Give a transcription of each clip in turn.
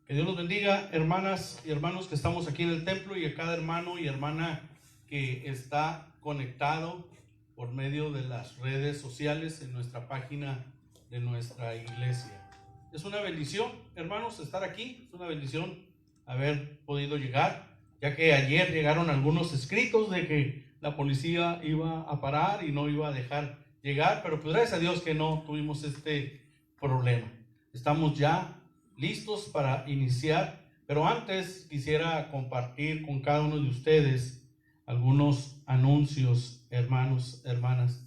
Que Dios los bendiga, hermanas y hermanos que estamos aquí en el templo, y a cada hermano y hermana que está conectado por medio de las redes sociales en nuestra página de nuestra iglesia. Es una bendición, hermanos, estar aquí. Es una bendición haber podido llegar, ya que ayer llegaron algunos escritos de que la policía iba a parar y no iba a dejar llegar, pero pues gracias a Dios que no tuvimos este problema. Estamos ya listos para iniciar, pero antes quisiera compartir con cada uno de ustedes algunos anuncios, hermanos, hermanas.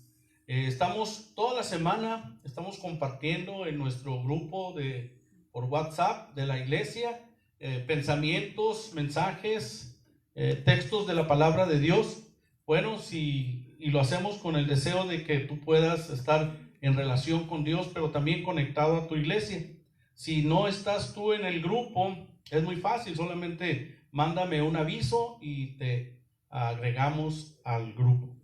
Estamos toda la semana, estamos compartiendo en nuestro grupo por WhatsApp de la iglesia pensamientos, mensajes, textos de la palabra de Dios. Bueno, y lo hacemos con el deseo de que tú puedas estar en relación con Dios, pero también conectado a tu iglesia. Si no estás tú en el grupo, es muy fácil, solamente mándame un aviso y te agregamos al grupo.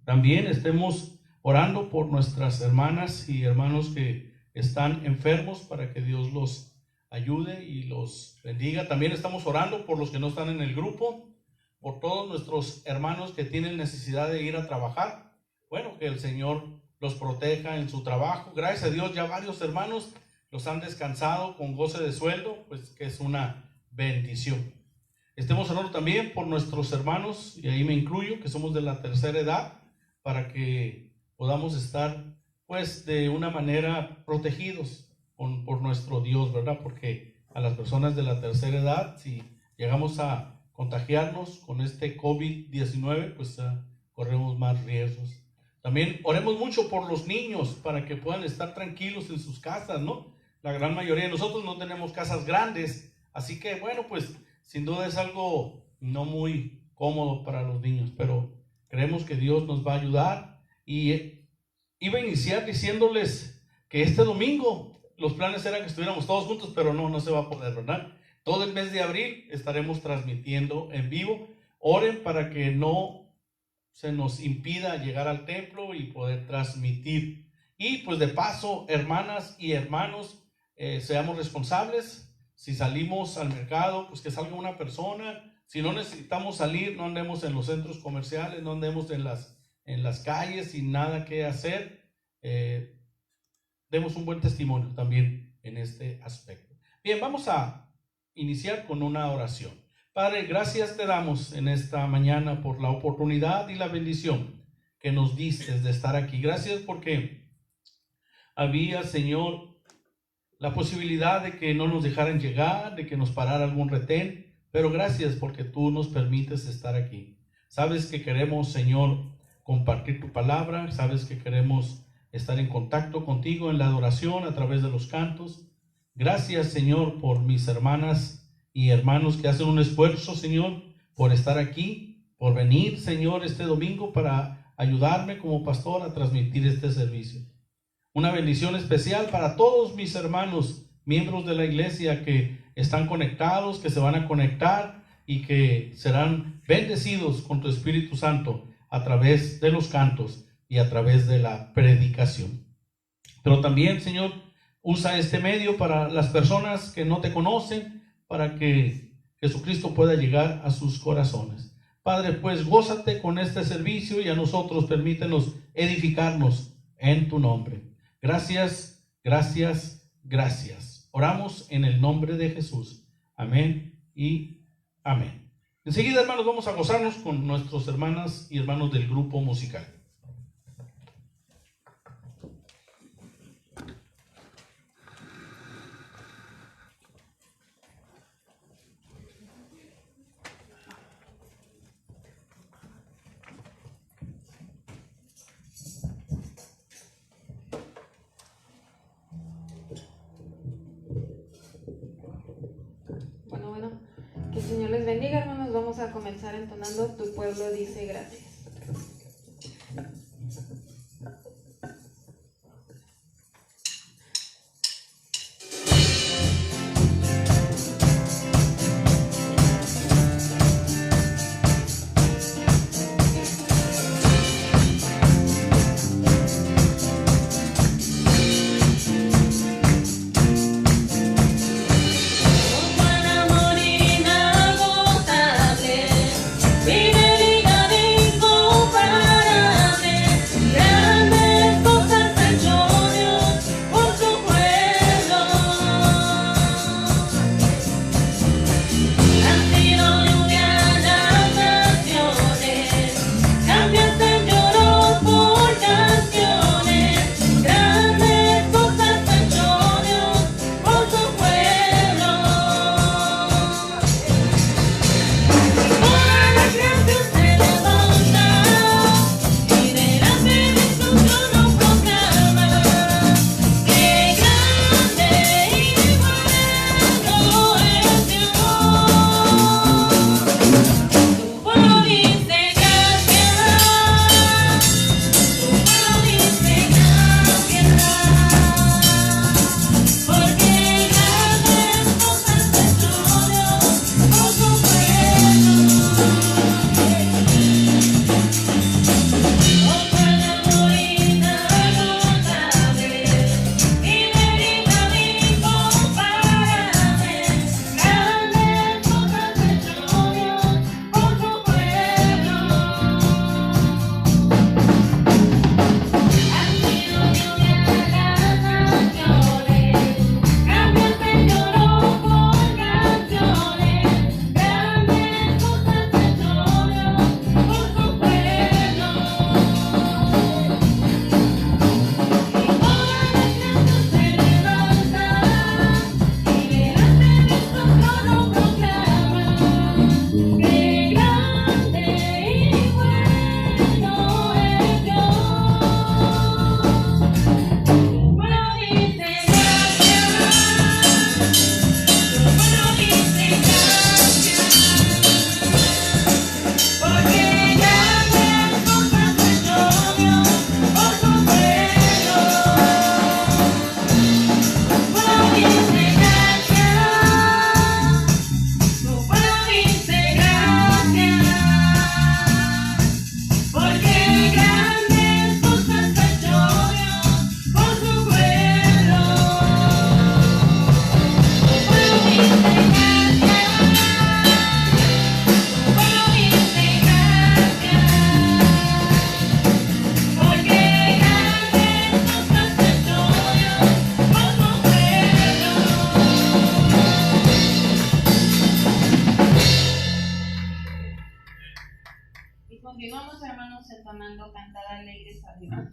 También estemos orando por nuestras hermanas y hermanos que están enfermos para que Dios los ayude y los bendiga. También estamos orando por los que no están en el grupo, por todos nuestros hermanos que tienen necesidad de ir a trabajar. Bueno, que el Señor los proteja en su trabajo. Gracias a Dios, ya varios hermanos los han descansado con goce de sueldo, pues que es una bendición. Estemos orando también por nuestros hermanos, y ahí me incluyo, que somos de la tercera edad, para que podamos estar pues de una manera protegidos por nuestro Dios, ¿verdad? Porque a las personas de la tercera edad, si llegamos a contagiarnos con este COVID-19, pues corremos más riesgos. También oremos mucho por los niños para que puedan estar tranquilos en sus casas, ¿no? La gran mayoría de nosotros no tenemos casas grandes, así que bueno, pues sin duda es algo no muy cómodo para los niños, pero creemos que Dios nos va a ayudar. Y iba a iniciar diciéndoles que este domingo los planes eran que estuviéramos todos juntos, pero no se va a poder, ¿verdad? Todo el mes de abril estaremos transmitiendo en vivo. Oren para que no se nos impida llegar al templo y poder transmitir. Y pues de paso, hermanas y hermanos, seamos responsables. Si salimos al mercado, pues que salga una persona. Si no necesitamos salir, no andemos en los centros comerciales, no andemos en las calles sin nada que hacer. Demos un buen testimonio también en este aspecto. Bien, vamos a iniciar con una oración. Padre, gracias te damos en esta mañana por la oportunidad y la bendición que nos diste de estar aquí. Gracias porque había, Señor, la posibilidad de que no nos dejaran llegar, de que nos parara algún retén, pero gracias porque tú nos permites estar aquí. Sabes que queremos, Señor, compartir tu palabra, sabes que queremos estar en contacto contigo en la adoración a través de los cantos. Gracias, Señor, por mis hermanas y hermanos que hacen un esfuerzo, Señor, por estar aquí, por venir, Señor, este domingo para ayudarme como pastor a transmitir este servicio. Una bendición especial para todos mis hermanos, miembros de la iglesia que están conectados, que se van a conectar y que serán bendecidos con tu Espíritu Santo a través de los cantos y a través de la predicación. Pero también, Señor, usa este medio para las personas que no te conocen, para que Jesucristo pueda llegar a sus corazones. Padre, pues gózate con este servicio y a nosotros permítenos edificarnos en tu nombre. Gracias, gracias, gracias. Oramos en el nombre de Jesús. Amén y amén. Enseguida, hermanos, vamos a gozarnos con nuestros hermanas y hermanos del grupo musical. Que el Señor les bendiga, hermanos. Vamos a comenzar entonando Tu pueblo dice gracias. Continuamos, hermanos, entonando Cantar Alegres Arriba.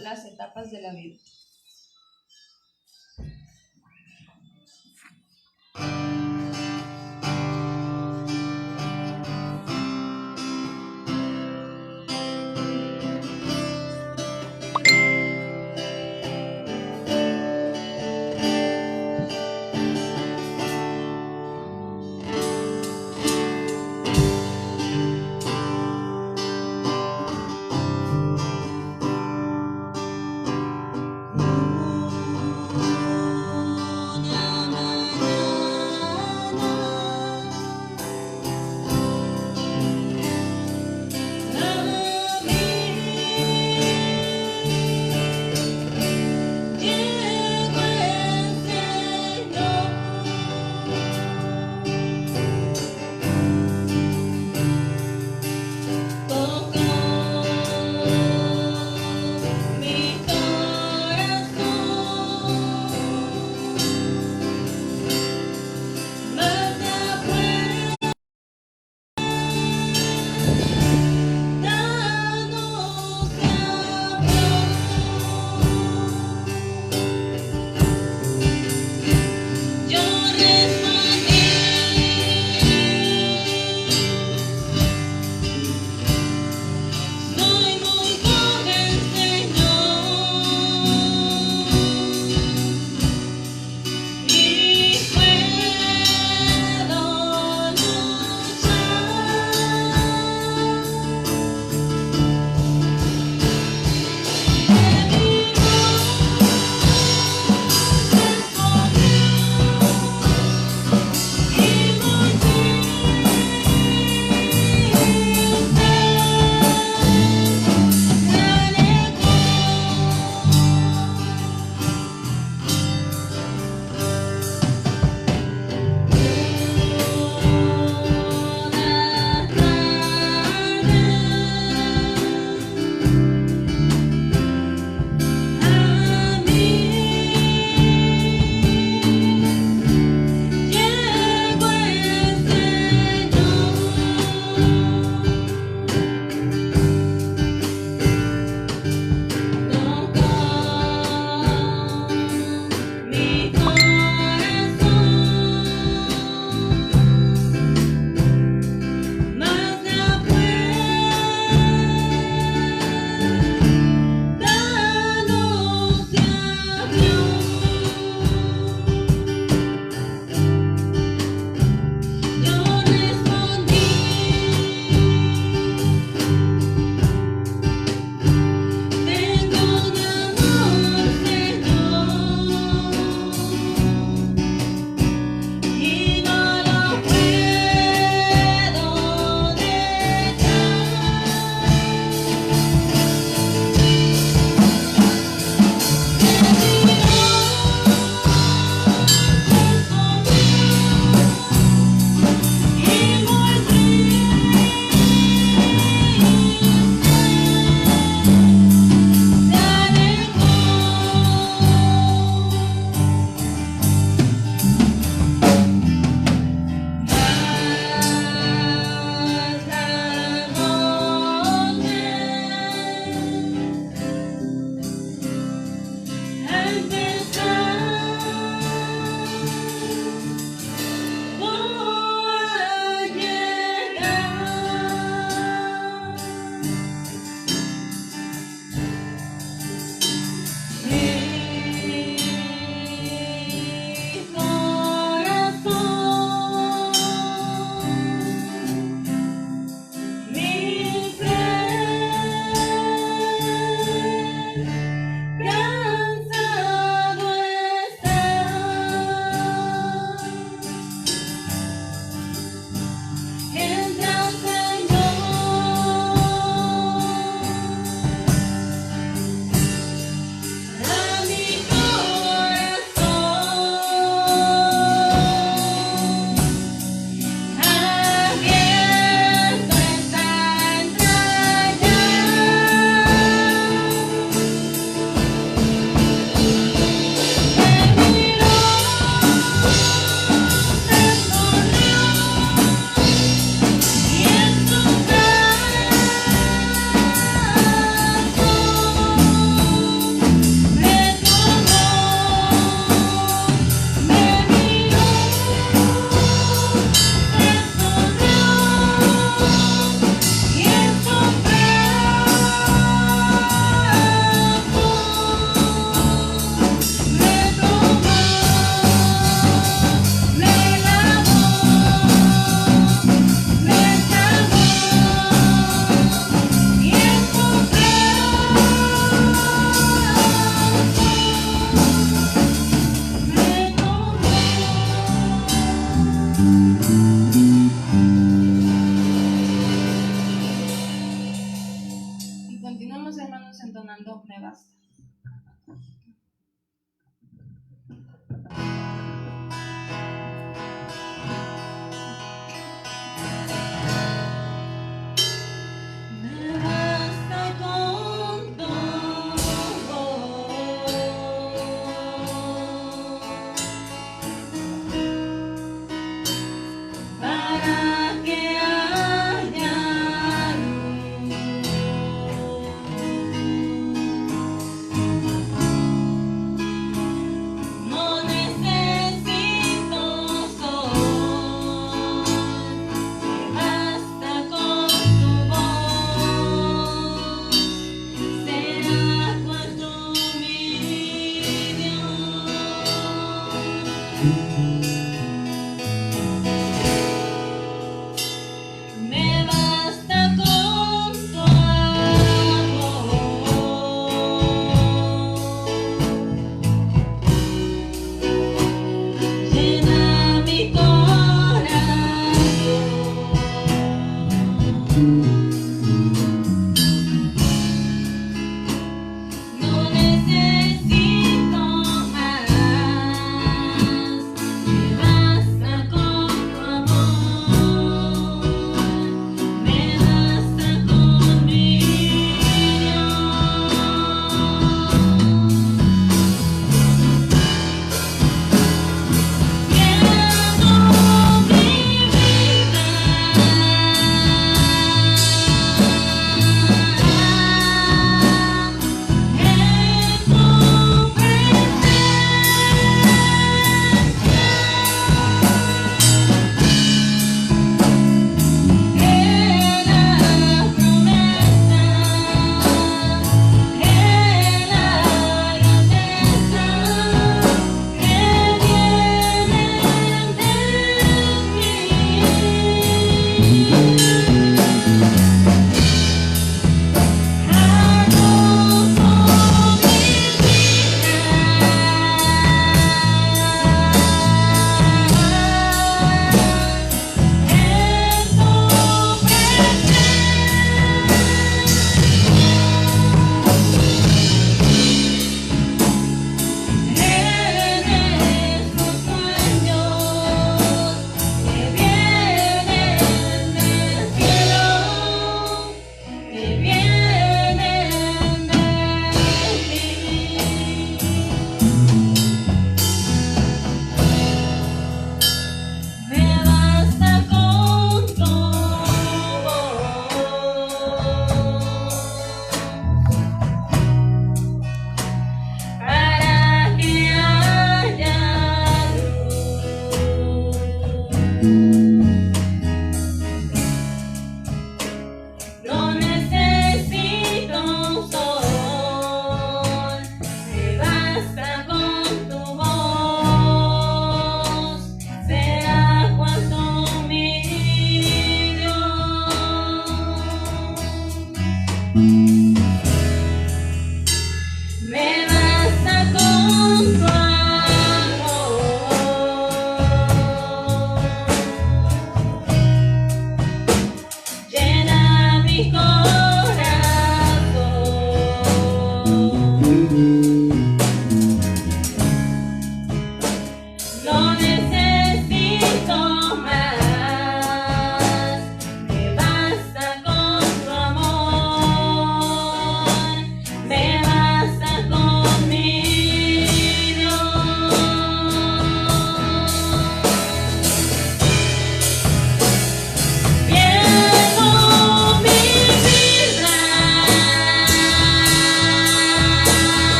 Las etapas de la vida.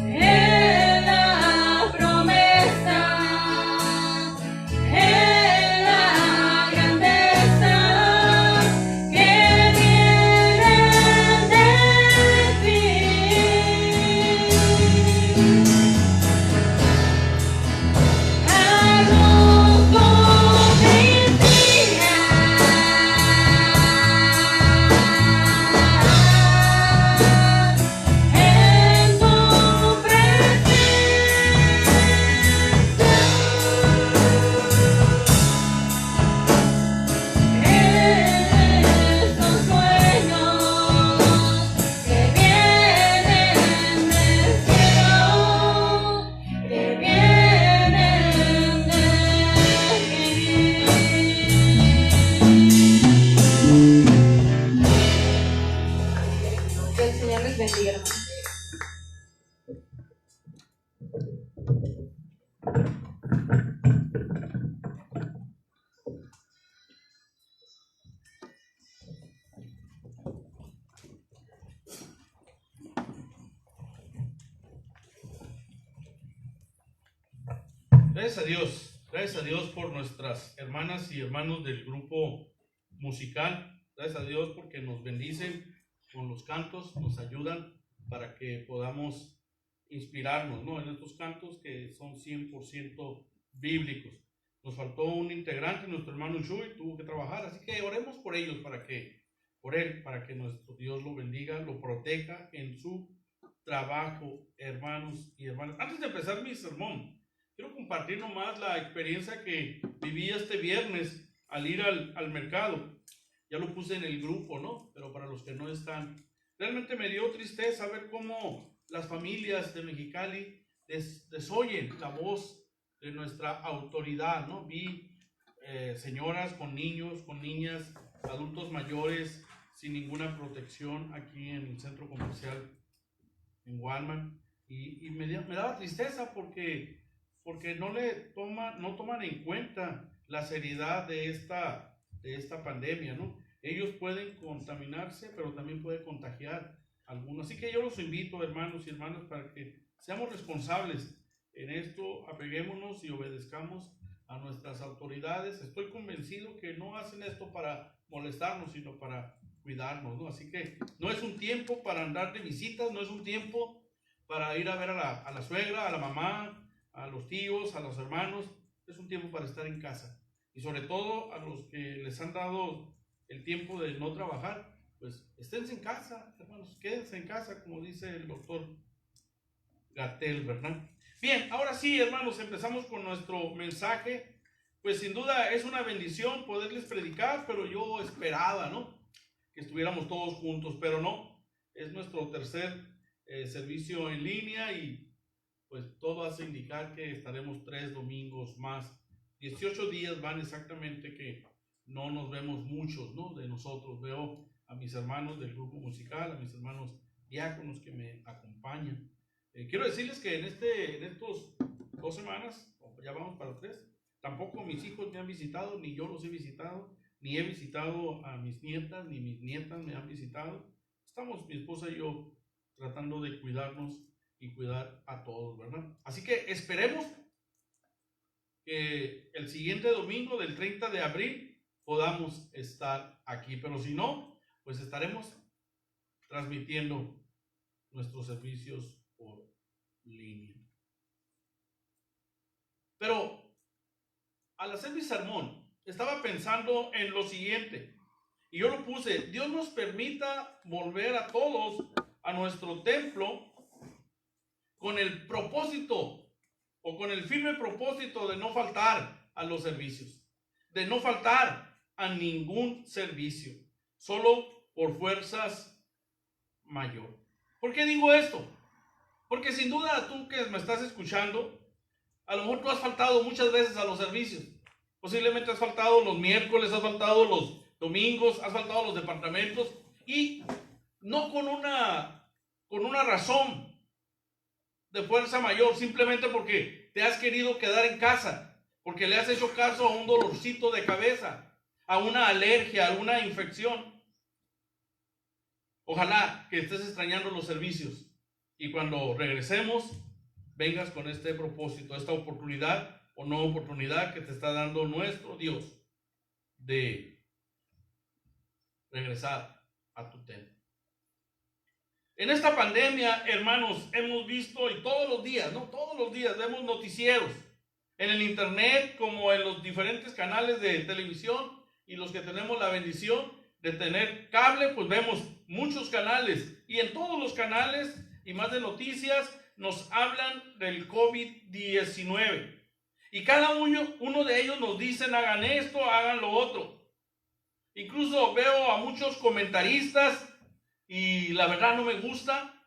en la promesa, en la grandeza que viene de ti. Algo me inspira en tu estos sueños que vienen del cielo, que vienen de Que el Señor les bendiga, hermanos. Gracias a Dios por nuestras hermanas y hermanos del grupo musical. Gracias a Dios porque nos bendicen con los cantos, nos ayudan para que podamos inspirarnos, ¿no?, en estos cantos que son 100% bíblicos. Nos faltó un integrante, nuestro hermano Shui tuvo que trabajar, así que oremos por ellos, para que nuestro Dios lo bendiga, lo proteja en su trabajo, hermanos y hermanas. Antes de empezar mi sermón, quiero compartir nomás la experiencia que viví este viernes al ir al mercado. Ya lo puse en el grupo, ¿no? Pero para los que no están, realmente me dio tristeza ver cómo las familias de Mexicali desoyen la voz de nuestra autoridad, ¿no? Vi señoras con niños, con niñas, adultos mayores sin ninguna protección aquí en el centro comercial en Walmart, y me daba tristeza porque no toman en cuenta la seriedad de esta pandemia, ¿no? Ellos pueden contaminarse, pero también pueden contagiar a algunos. Así que yo los invito, hermanos y hermanas, para que seamos responsables en esto, apeguémonos y obedezcamos a nuestras autoridades. Estoy convencido que no hacen esto para molestarnos, sino para cuidarnos, ¿no? Así que no es un tiempo para andar de visitas, no es un tiempo para ir a ver a la suegra, a la mamá, a los tíos, a los hermanos. Es un tiempo para estar en casa. Y sobre todo a los que les han dado el tiempo de no trabajar, pues esténse en casa, hermanos, quédense en casa, como dice el doctor Gatell, ¿verdad? Bien, ahora sí, hermanos, empezamos con nuestro mensaje. Pues sin duda es una bendición poderles predicar, pero yo esperaba, ¿no?, que estuviéramos todos juntos, pero no. Es nuestro tercer servicio en línea y pues todo hace indicar que estaremos 3 domingos más. 18 días van exactamente que no nos vemos muchos, ¿no?, de nosotros. Veo a mis hermanos del grupo musical, a mis hermanos diáconos que me acompañan. Quiero decirles que en estos 2 semanas, ya vamos para 3, tampoco mis hijos me han visitado, ni yo los he visitado, ni he visitado a mis nietas, ni mis nietas me han visitado. Estamos, mi esposa y yo, tratando de cuidarnos y cuidar a todos, ¿verdad? Así que esperemos que el siguiente domingo del 30 de abril podamos estar aquí, pero si no, pues estaremos transmitiendo nuestros servicios por línea. Pero al hacer mi sermón estaba pensando en lo siguiente, y yo lo puse: Dios nos permita volver a todos a nuestro templo con el propósito, o con el firme propósito, de no faltar a los servicios, de no faltar a ningún servicio, solo por fuerzas mayor. ¿Por qué digo esto? Porque sin duda tú que me estás escuchando, a lo mejor tú has faltado muchas veces a los servicios. Posiblemente has faltado los miércoles, has faltado los domingos, has faltado a los departamentos, y no con una razón de fuerza mayor, simplemente porque te has querido quedar en casa, porque le has hecho caso a un dolorcito de cabeza, a una alergia, a una infección. Ojalá que estés extrañando los servicios y cuando regresemos, vengas con este propósito, esta oportunidad o no oportunidad que te está dando nuestro Dios de regresar a tu templo. En esta pandemia, hermanos, hemos visto, y todos los días, ¿no? Todos los días vemos noticieros en el internet como en los diferentes canales de televisión, y los que tenemos la bendición de tener cable, pues vemos muchos canales, y en todos los canales y más de noticias nos hablan del COVID-19. Y cada uno de ellos nos dicen, hagan esto, hagan lo otro. Incluso veo a muchos comentaristas, y la verdad no me gusta,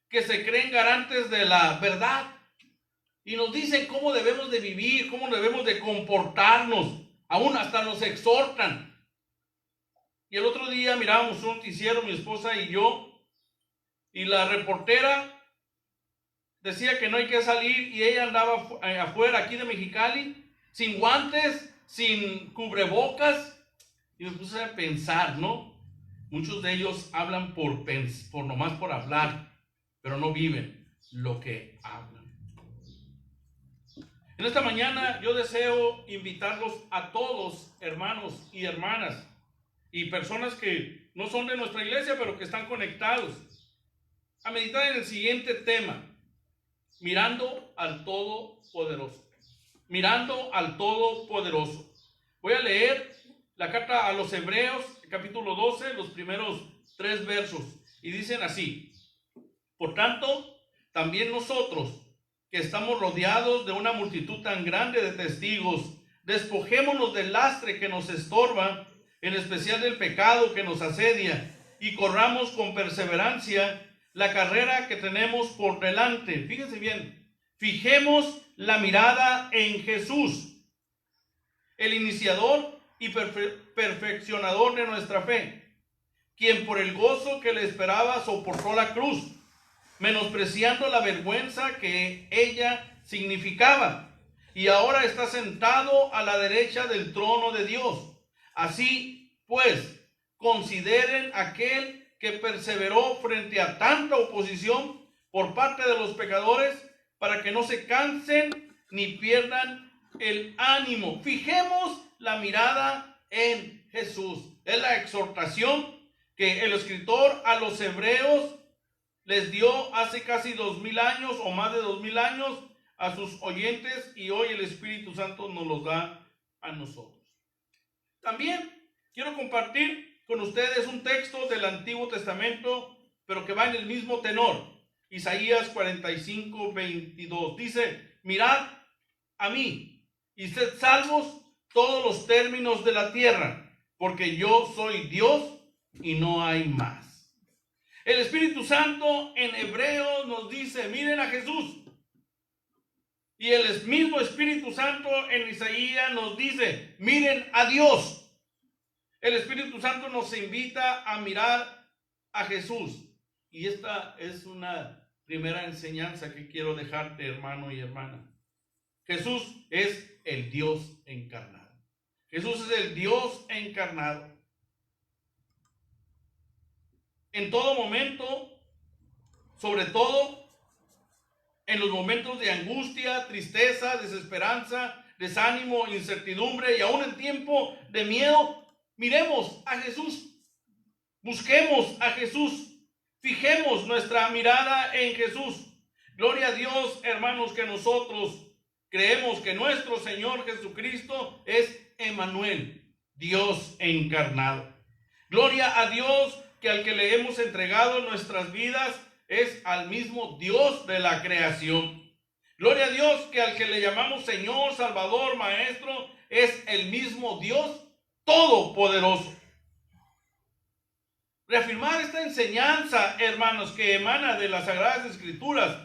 que se creen garantes de la verdad. Y nos dicen cómo debemos de vivir, cómo debemos de comportarnos. Aún hasta nos exhortan. Y el otro día mirábamos un noticiero, mi esposa y yo, y la reportera decía que no hay que salir, y ella andaba afuera aquí de Mexicali, sin guantes, sin cubrebocas, y me puse a pensar, ¿no? Muchos de ellos hablan por nomás por hablar, pero no viven lo que hablan. En esta mañana yo deseo invitarlos a todos, hermanos y hermanas, y personas que no son de nuestra iglesia, pero que están conectados, a meditar en el siguiente tema: mirando al Todopoderoso. Mirando al Todopoderoso. Voy a leer la carta a los Hebreos, capítulo 12, los primeros 3 versos, y dicen así: por tanto, también nosotros, que estamos rodeados de una multitud tan grande de testigos, despojémonos del lastre que nos estorba, en especial del pecado que nos asedia, y corramos con perseverancia la carrera que tenemos por delante. Fíjense bien, fijemos la mirada en Jesús, el iniciador y perfeccionador de nuestra fe, quien por el gozo que le esperaba soportó la cruz, menospreciando la vergüenza que ella significaba, y ahora está sentado a la derecha del trono de Dios. Así pues, consideren aquel que perseveró frente a tanta oposición por parte de los pecadores, para que no se cansen ni pierdan el ánimo. Fijemos la mirada en Jesús. Es la exhortación que el escritor a los hebreos les dio hace casi 2000 años o más de 2000 años a sus oyentes, y hoy el Espíritu Santo nos los da a nosotros. También quiero compartir con ustedes un texto del Antiguo Testamento, pero que va en el mismo tenor. Isaías 45, 22. Dice: mirad a mí y sed salvos todos los términos de la tierra, porque yo soy Dios y no hay más. El Espíritu Santo en Hebreos nos dice: miren a Jesús. Y el mismo Espíritu Santo en Isaías nos dice: miren a Dios. El Espíritu Santo nos invita a mirar a Jesús. Y esta es una primera enseñanza que quiero dejarte, hermano y hermana. Jesús es el Dios encarnado. Jesús es el Dios encarnado. En todo momento, sobre todo en los momentos de angustia, tristeza, desesperanza, desánimo, incertidumbre, y aún en tiempo de miedo, miremos a Jesús. Busquemos a Jesús. Fijemos nuestra mirada en Jesús. Gloria a Dios, hermanos, que nosotros creemos que nuestro Señor Jesucristo es Emmanuel, Dios encarnado. Gloria a Dios, que al que le hemos entregado nuestras vidas es al mismo Dios de la creación. Gloria a Dios, que al que le llamamos Señor, Salvador, Maestro, es el mismo Dios todopoderoso. Reafirmar esta enseñanza, hermanos, que emana de las Sagradas Escrituras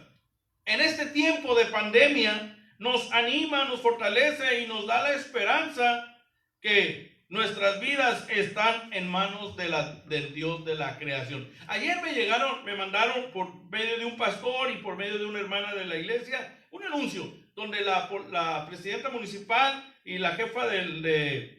en este tiempo de pandemia, nos anima, nos fortalece y nos da la esperanza que nuestras vidas están en manos del Dios de la creación. Ayer me mandaron por medio de un pastor y por medio de una hermana de la iglesia un anuncio donde la presidenta municipal y la jefa de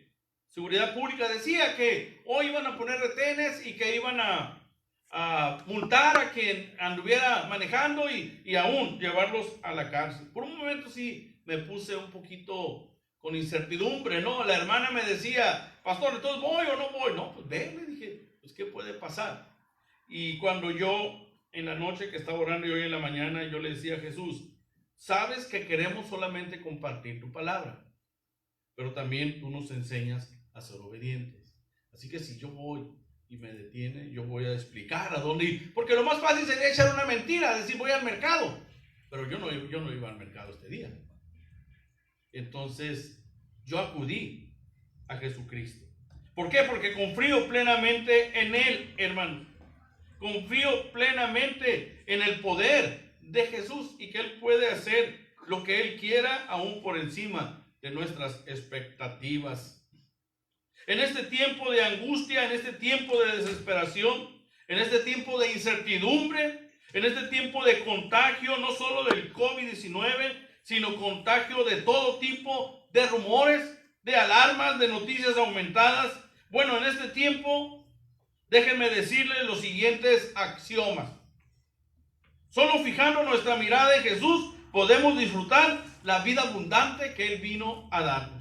seguridad pública decía que hoy iban a poner retenes y que iban a a multar a quien anduviera manejando y aún llevarlos a la cárcel. Por un momento sí me puse un poquito con incertidumbre, ¿no? La hermana me decía, pastor, ¿entonces voy o no voy? No, pues ve, le dije, pues ¿qué puede pasar? Y cuando yo en la noche que estaba orando y hoy en la mañana, yo le decía a Jesús, sabes que queremos solamente compartir tu palabra, pero también tú nos enseñas a ser obedientes. Así que si yo voy y me detiene, yo voy a explicar a dónde ir. Porque lo más fácil sería echar una mentira, decir voy al mercado. Pero yo no iba al mercado este día. Entonces yo acudí a Jesucristo. ¿Por qué? Porque confío plenamente en Él, hermano. Confío plenamente en el poder de Jesús y que Él puede hacer lo que Él quiera, aún por encima de nuestras expectativas. En este tiempo de angustia, en este tiempo de desesperación, en este tiempo de incertidumbre, en este tiempo de contagio, no solo del COVID-19, sino contagio de todo tipo de rumores, de alarmas, de noticias aumentadas. Bueno, en este tiempo, déjenme decirles los siguientes axiomas. Solo fijando nuestra mirada en Jesús, podemos disfrutar la vida abundante que Él vino a darnos.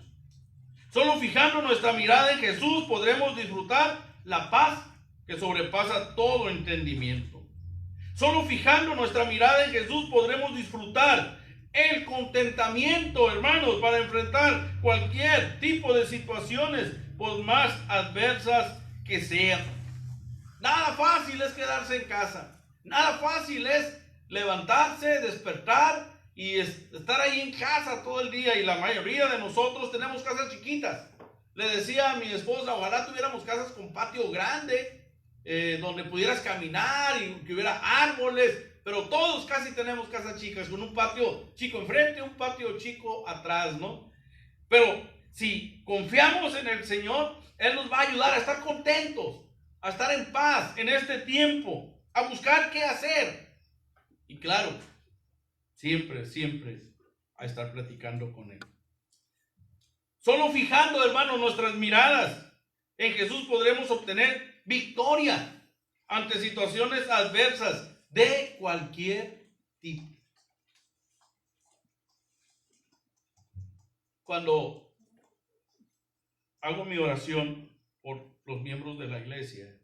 Solo fijando nuestra mirada en Jesús podremos disfrutar la paz que sobrepasa todo entendimiento. Solo fijando nuestra mirada en Jesús podremos disfrutar el contentamiento, hermanos, para enfrentar cualquier tipo de situaciones, por más adversas que sean. Nada fácil es quedarse en casa. Nada fácil es levantarse, despertar y estar ahí en casa todo el día, y la mayoría de nosotros tenemos casas chiquitas. Le decía a mi esposa, ojalá tuviéramos casas con patio grande, donde pudieras caminar y que hubiera árboles, pero todos casi tenemos casas chicas, con un patio chico enfrente, un patio chico atrás, ¿no? Pero si confiamos en el Señor, Él nos va a ayudar a estar contentos, a estar en paz en este tiempo, a buscar qué hacer. Y claro, siempre a estar platicando con Él. Solo fijando, hermanos, nuestras miradas en Jesús podremos obtener victoria ante situaciones adversas de cualquier tipo. Cuando hago mi oración por los miembros de la iglesia,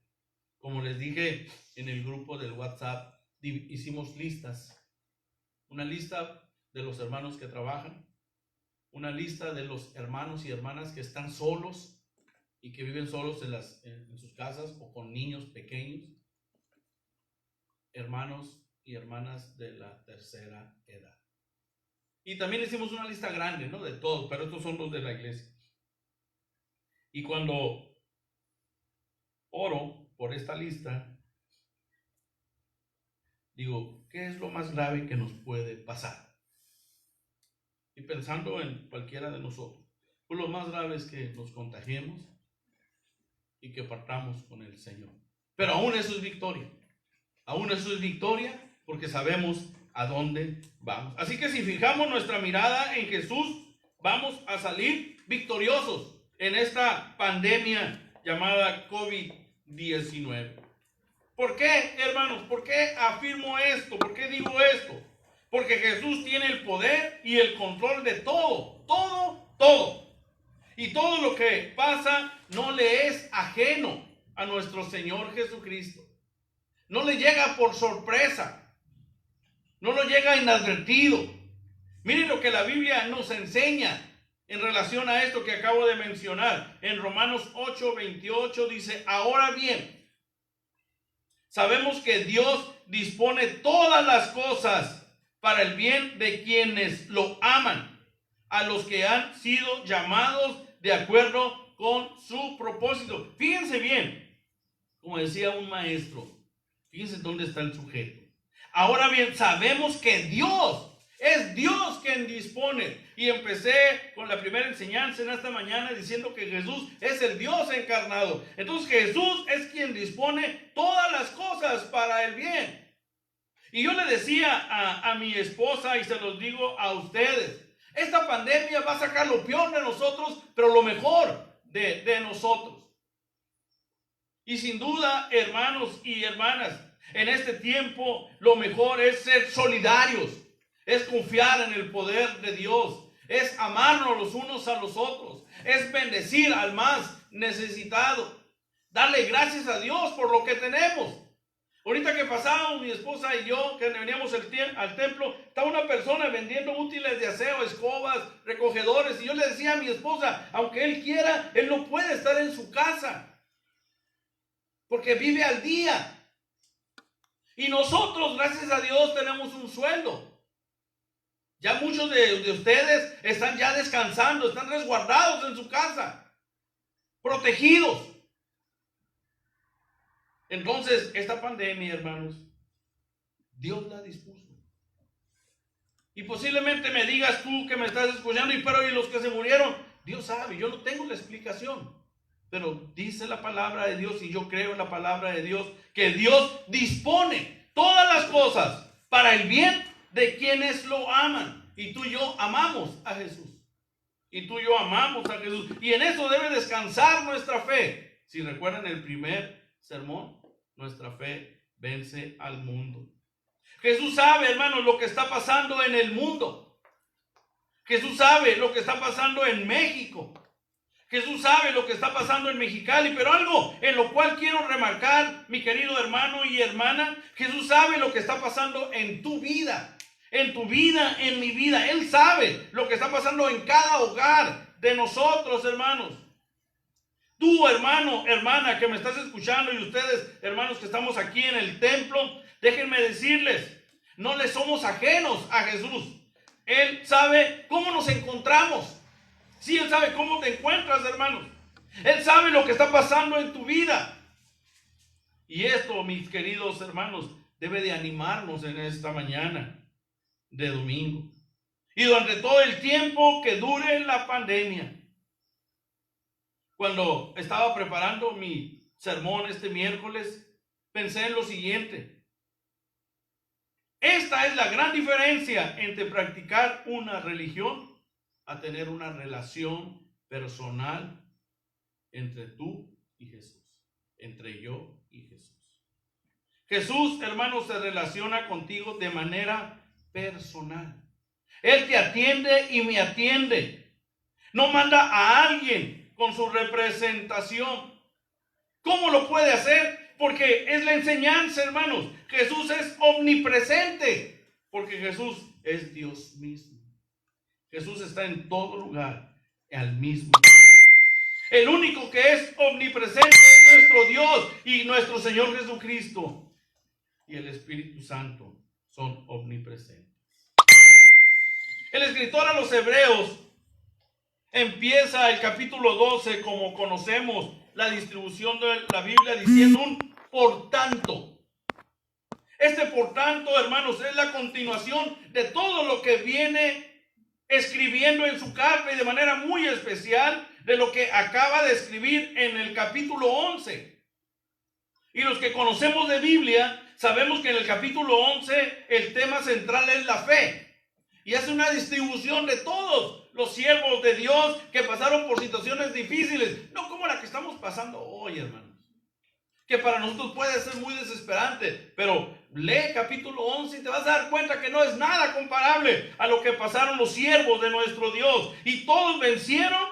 como les dije en el grupo del WhatsApp, hicimos listas. Una lista de los hermanos que trabajan, una lista de los hermanos y hermanas que están solos y que viven solos en sus casas o con niños pequeños, hermanos y hermanas de la tercera edad. Y también hicimos una lista grande, ¿no? De todos, pero estos son los de la iglesia. Y cuando oro por esta lista, digo, ¿qué es lo más grave que nos puede pasar? Y pensando en cualquiera de nosotros, pues lo más grave es que nos contagiemos y que partamos con el Señor. Pero aún eso es victoria. Aún eso es victoria porque sabemos a dónde vamos. Así que si fijamos nuestra mirada en Jesús, vamos a salir victoriosos en esta pandemia llamada COVID-19. ¿Por qué, hermanos? ¿Por qué afirmo esto? ¿Por qué digo esto? Porque Jesús tiene el poder y el control de todo, todo. Y todo lo que pasa no le es ajeno a nuestro Señor Jesucristo. No le llega por sorpresa. No lo llega inadvertido. Miren lo que la Biblia nos enseña en relación a esto que acabo de mencionar. En Romanos 8:28 dice, ahora bien, sabemos que Dios dispone todas las cosas para el bien de quienes lo aman, a los que han sido llamados de acuerdo con su propósito. Fíjense bien, como decía un maestro, fíjense dónde está el sujeto. Ahora bien, sabemos que es Dios quien dispone. Y empecé con la primera enseñanza en esta mañana diciendo que Jesús es el Dios encarnado. Entonces Jesús es quien dispone todas las cosas para el bien. Y yo le decía a mi esposa, y se los digo a ustedes, esta pandemia va a sacar lo peor de nosotros, pero lo mejor de nosotros. Y sin duda, hermanos y hermanas, en este tiempo lo mejor es ser solidarios, es confiar en el poder de Dios, es amarnos los unos a los otros, es bendecir al más necesitado, darle gracias a Dios por lo que tenemos. Ahorita que pasábamos mi esposa y yo, que veníamos al templo, estaba una persona vendiendo útiles de aseo, escobas, recogedores, y yo le decía a mi esposa, aunque él quiera, él no puede estar en su casa, porque vive al día. Y nosotros, gracias a Dios, tenemos un sueldo. Ya muchos de ustedes están ya descansando, están resguardados en su casa, protegidos. Entonces, esta pandemia, hermanos, Dios la dispuso. Y posiblemente me digas tú que me estás escuchando, pero ¿y los que se murieron? Dios sabe, yo no tengo la explicación. Pero dice la palabra de Dios, y yo creo en la palabra de Dios, que Dios dispone todas las cosas para el bien de quienes lo aman. Y tú y yo amamos a Jesús. Y tú y yo amamos a Jesús. Y en eso debe descansar nuestra fe. Si recuerdan el primer sermón, nuestra fe vence al mundo. Jesús sabe, hermanos, lo que está pasando en el mundo. Jesús sabe lo que está pasando en México. Jesús sabe lo que está pasando en Mexicali, pero algo en lo cual quiero remarcar, mi querido hermano y hermana, Jesús sabe lo que está pasando en tu vida, en mi vida. Él sabe lo que está pasando en cada hogar de nosotros, hermanos. Tú, hermano, hermana, que me estás escuchando, y ustedes, hermanos, que estamos aquí en el templo, déjenme decirles, no le somos ajenos a Jesús. Él sabe cómo nos encontramos. Sí, Él sabe cómo te encuentras, hermanos. Él sabe lo que está pasando en tu vida. Y esto, mis queridos hermanos, debe de animarnos en esta mañana de domingo. Y durante todo el tiempo que dure la pandemia. Cuando estaba preparando mi sermón este miércoles, pensé en lo siguiente. Esta es la gran diferencia entre practicar una religión a tener una relación personal entre tú y Jesús, entre yo y Jesús. Jesús, hermanos, se relaciona contigo de manera personal. Él te atiende y me atiende. No manda a alguien con su representación. ¿Cómo lo puede hacer? Porque es la enseñanza, hermanos. Jesús es omnipresente, porque Jesús es Dios mismo. Jesús está en todo lugar al mismo tiempo. El único que es omnipresente es nuestro Dios y nuestro Señor Jesucristo. Y el Espíritu Santo son omnipresentes. El escritor a los Hebreos empieza el capítulo 12, como conocemos la distribución de la Biblia, diciendo un por tanto. Este por tanto, hermanos, es la continuación de todo lo que viene escribiendo en su carta, y de manera muy especial de lo que acaba de escribir en el capítulo 11. Y los que conocemos de Biblia sabemos que en el capítulo 11 el tema central es la fe. Y hace una distribución de todos los siervos de Dios que pasaron por situaciones difíciles, no como la que estamos pasando hoy, hermanos, que para nosotros puede ser muy desesperante, pero lee capítulo 11 y te vas a dar cuenta que no es nada comparable a lo que pasaron los siervos de nuestro Dios, y todos vencieron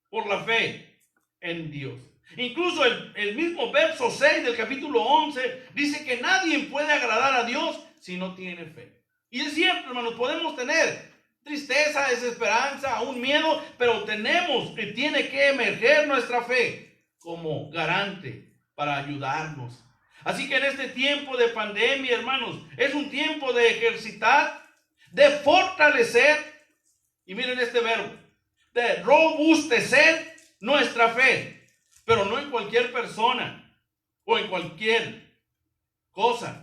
por la fe en Dios. Incluso el mismo verso 6 del capítulo 11 dice que nadie puede agradar a Dios si no tiene fe. Y es cierto, hermanos, podemos tener tristeza, desesperanza, un miedo, pero tenemos y tiene que emerger nuestra fe como garante para ayudarnos. Así que en este tiempo de pandemia, hermanos, es un tiempo de ejercitar, de fortalecer, y miren este verbo, de robustecer nuestra fe, pero no en cualquier persona o en cualquier cosa.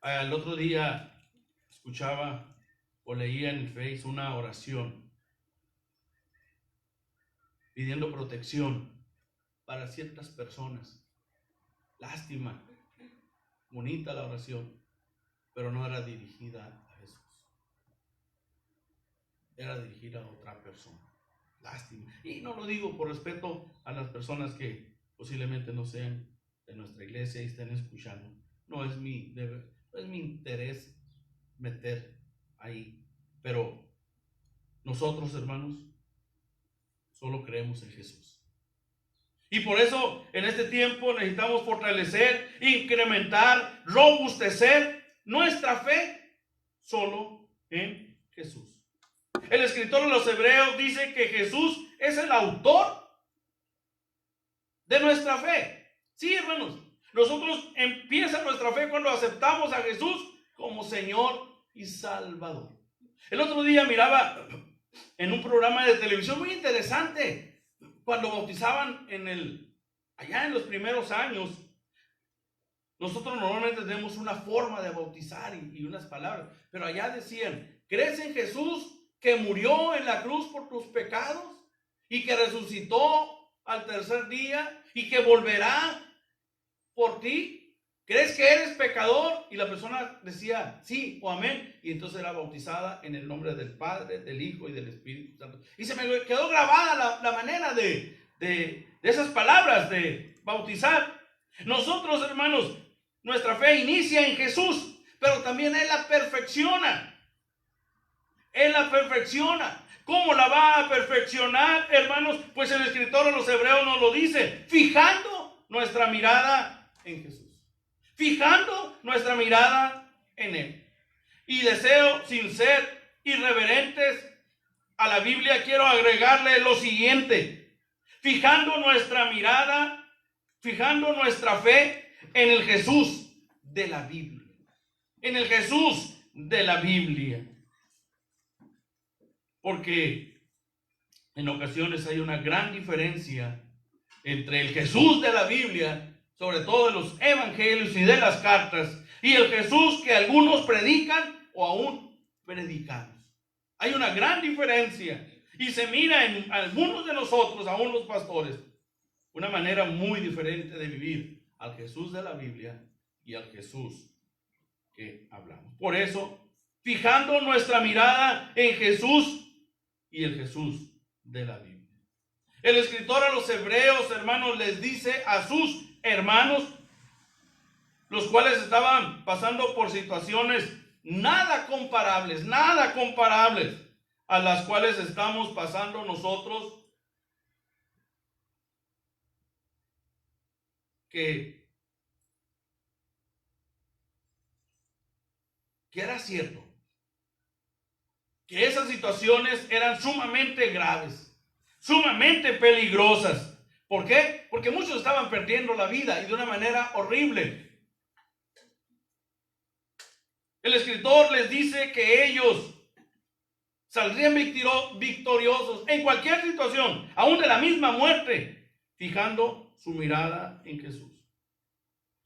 El otro día escuchaba o leía en el Face una oración pidiendo protección para ciertas personas. Lástima, bonita la oración, pero no era dirigida a Jesús. Era dirigida a otra persona. Lástima. Y no lo digo por respeto a las personas que posiblemente no sean de nuestra iglesia y estén escuchando. No es mi deber, no es mi interés meter ahí. Pero nosotros, hermanos, solo creemos en Jesús. Y por eso en este tiempo necesitamos fortalecer, incrementar, robustecer nuestra fe solo en Jesús. El escritor de los Hebreos dice que Jesús es el autor de nuestra fe. Sí, hermanos, nosotros empieza nuestra fe cuando aceptamos a Jesús como Señor y Salvador. El otro día miraba en un programa de televisión muy interesante, cuando bautizaban allá en los primeros años. Nosotros normalmente tenemos una forma de bautizar y unas palabras, pero allá decían: ¿crees en Jesús que murió en la cruz por tus pecados y que resucitó al tercer día y que volverá por ti? ¿Crees que eres pecador? Y la persona decía sí o amén, y entonces era bautizada en el nombre del Padre, del Hijo y del Espíritu Santo. Y se me quedó grabada la manera de esas palabras de bautizar. Nosotros, hermanos, nuestra fe inicia en Jesús, pero también Él la perfecciona. Él la perfecciona. ¿Cómo la va a perfeccionar, hermanos? Pues el escritor de los Hebreos nos lo dice: fijando nuestra mirada en Jesús. Fijando nuestra mirada en Él. Y deseo, sin ser irreverentes a la Biblia, quiero agregarle lo siguiente: fijando nuestra mirada, fijando nuestra fe en el Jesús de la Biblia. En el Jesús de la Biblia. Porque en ocasiones hay una gran diferencia entre el Jesús de la Biblia, sobre todo de los evangelios y de las cartas, y el Jesús que algunos predican o aún predicamos. Hay una gran diferencia y se mira en algunos de nosotros, aún los pastores, una manera muy diferente de vivir al Jesús de la Biblia y al Jesús que hablamos. Por eso, fijando nuestra mirada en Jesús y el Jesús de la Biblia. El escritor a los Hebreos, hermanos, les dice a sus hermanos, los cuales estaban pasando por situaciones nada comparables a las cuales estamos pasando nosotros, que era cierto, que esas situaciones eran sumamente graves, sumamente peligrosas. ¿Por qué? Porque muchos estaban perdiendo la vida y de una manera horrible. El escritor les dice que ellos saldrían victoriosos en cualquier situación, aún de la misma muerte, fijando su mirada en Jesús.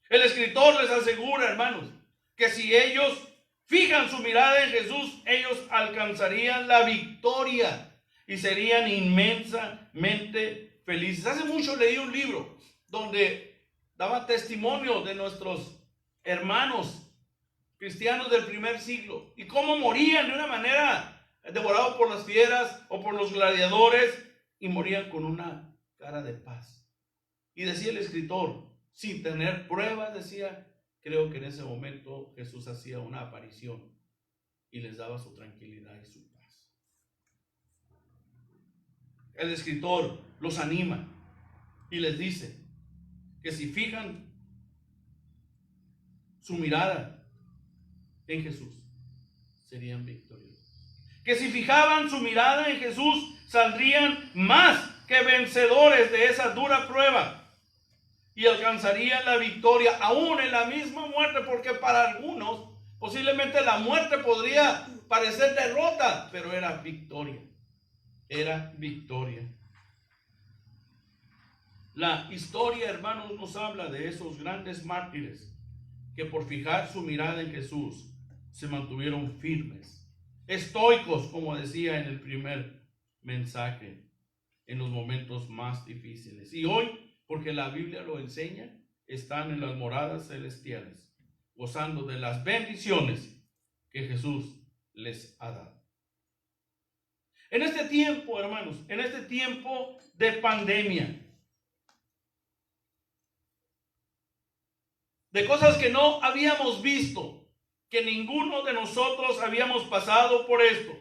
El escritor les asegura, hermanos, que si ellos fijan su mirada en Jesús, ellos alcanzarían la victoria y serían inmensamente felices. Hace mucho leí un libro donde daba testimonio de nuestros hermanos cristianos del primer siglo y cómo morían de una manera devorados por las fieras o por los gladiadores, y morían con una cara de paz. Y decía el escritor, sin tener pruebas, decía: creo que en ese momento Jesús hacía una aparición y les daba su tranquilidad y su paz. El escritor los anima y les dice que si fijan su mirada en Jesús, serían victoriosos. Que si fijaban su mirada en Jesús, saldrían más que vencedores de esa dura prueba y alcanzarían la victoria aún en la misma muerte, porque para algunos posiblemente la muerte podría parecer derrota, pero era victoria. Era victoria. La historia, hermanos, nos habla de esos grandes mártires que por fijar su mirada en Jesús se mantuvieron firmes, estoicos, como decía en el primer mensaje, en los momentos más difíciles. Y hoy, porque la Biblia lo enseña, están en las moradas celestiales, gozando de las bendiciones que Jesús les ha dado. En este tiempo, hermanos, en este tiempo de pandemia, de cosas que no habíamos visto, que ninguno de nosotros habíamos pasado por esto,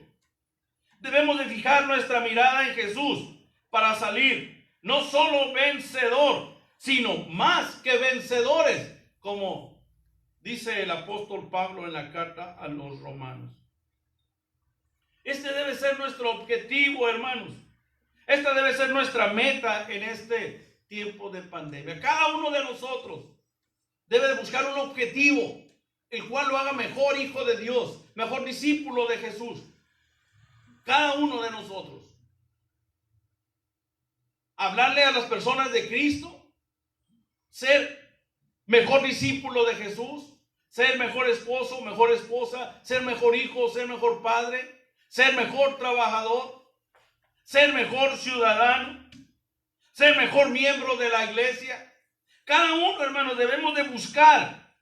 debemos de fijar nuestra mirada en Jesús para salir no solo vencedor, sino más que vencedores, como dice el apóstol Pablo en la carta a los romanos. Este debe ser nuestro objetivo, hermanos. Esta debe ser nuestra meta en este tiempo de pandemia. Cada uno de nosotros debe de buscar un objetivo, el cual lo haga mejor hijo de Dios, mejor discípulo de Jesús. Cada uno de nosotros. Hablarle a las personas de Cristo, ser mejor discípulo de Jesús, ser mejor esposo, mejor esposa, ser mejor hijo, ser mejor padre, ser mejor trabajador, ser mejor ciudadano, ser mejor miembro de la iglesia. Cada uno, hermanos, debemos de buscar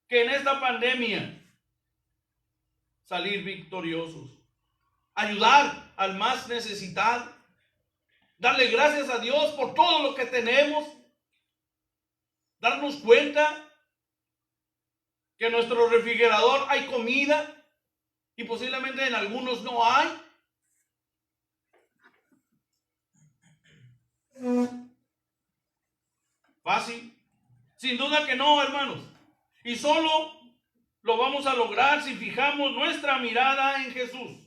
que en esta pandemia salir victoriosos, ayudar al más necesitado, darle gracias a Dios por todo lo que tenemos, darnos cuenta que en nuestro refrigerador hay comida y posiblemente en algunos no hay. Fácil. Sin duda que no, hermanos. Y solo lo vamos a lograr si fijamos nuestra mirada en Jesús.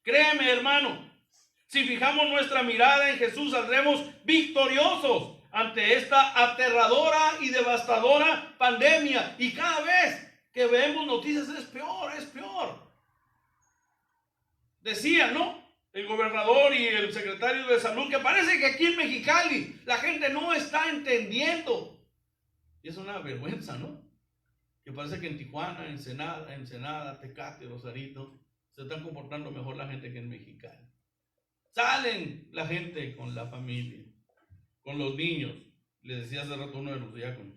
Créeme, hermano, si fijamos nuestra mirada en Jesús, saldremos victoriosos ante esta aterradora y devastadora pandemia. Y cada vez que vemos noticias es peor, es peor. Decían, ¿no? El gobernador y el secretario de salud que parece que aquí en Mexicali la gente no está entendiendo. Y es una vergüenza, ¿no? Que parece que en Tijuana, Ensenada, Tecate, Rosarito se están comportando mejor la gente que en Mexicali. Salen la gente con la familia, con los niños. Les decía hace rato uno de los diáconos,